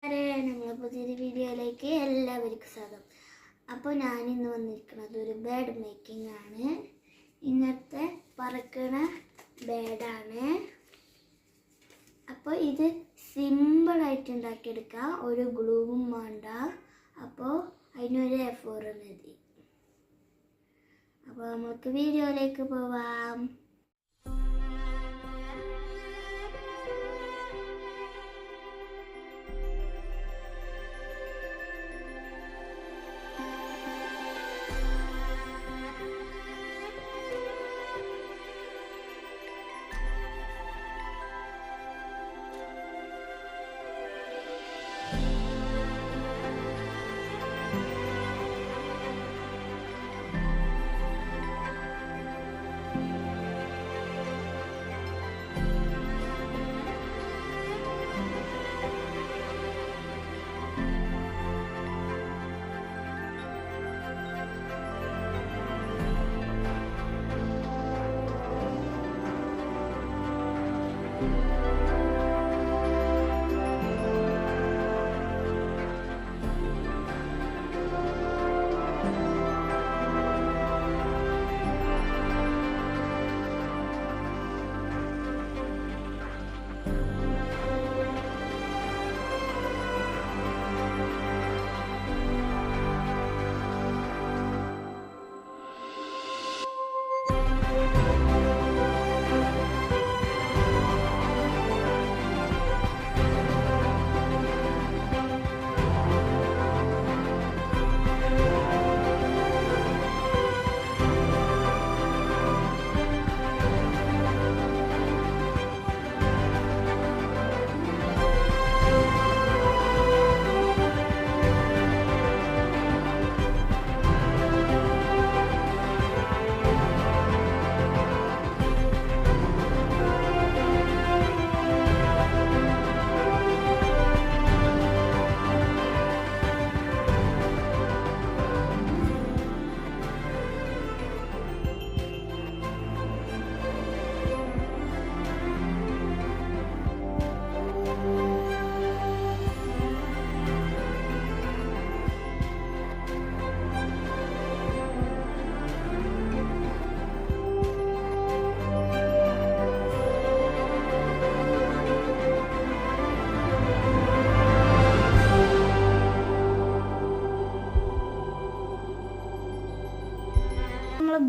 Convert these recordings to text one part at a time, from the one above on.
നമ്മളെ പുതിയൊരു വീഡിയോയിലേക്ക് എല്ലാവർക്കും സ്വാഗതം. അപ്പോൾ ഞാനിന്ന് വന്നിരിക്കുന്നത് ഒരു ബേഡ് മേക്കിംഗ് ആണ്. ഇന്നത്തെ പറക്കണ ബേഡാണ്. അപ്പോൾ ഇത് സിമ്പിളായിട്ട് ഉണ്ടാക്കിയെടുക്കാം, ഒരു ഗ്ലൂവും വേണ്ട. അപ്പോൾ അതിനൊരു A4 മതി. അപ്പോൾ നമുക്ക് വീഡിയോയിലേക്ക് പോവാം.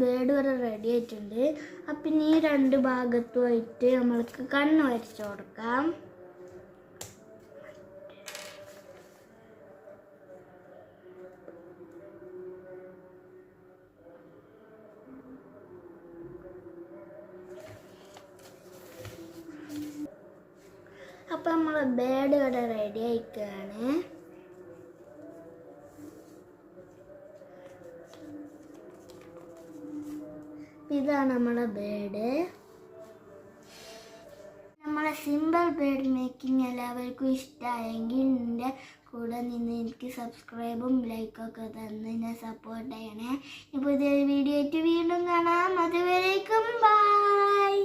ബേഡ് വരെ റെഡി ആയിട്ടുണ്ട്. അപ്പം ഈ രണ്ട് ഭാഗത്തുമായിട്ട് നമ്മൾക്ക് കണ്ണ് വരച്ചു കൊടുക്കാം. അപ്പം നമ്മളെ ബേഡ് ഇവിടെ റെഡി ആയിക്കാണ്. ഇതാണ് നമ്മളെ ബേഡ്. നമ്മളെ സിമ്പിൾ ബേഡ് മേക്കിംഗ് എല്ലാവർക്കും ഇഷ്ടമായെങ്കിൽ എൻ്റെ കൂടെ നിന്ന് എനിക്ക് സബ്സ്ക്രൈബും ലൈക്കൊക്കെ തന്ന് എന്നെ സപ്പോർട്ട് ചെയ്യണേ. പുതിയൊരു വീഡിയോ ആയിട്ട് വീണ്ടും കാണാം. അതുവരേക്കും ബൈ.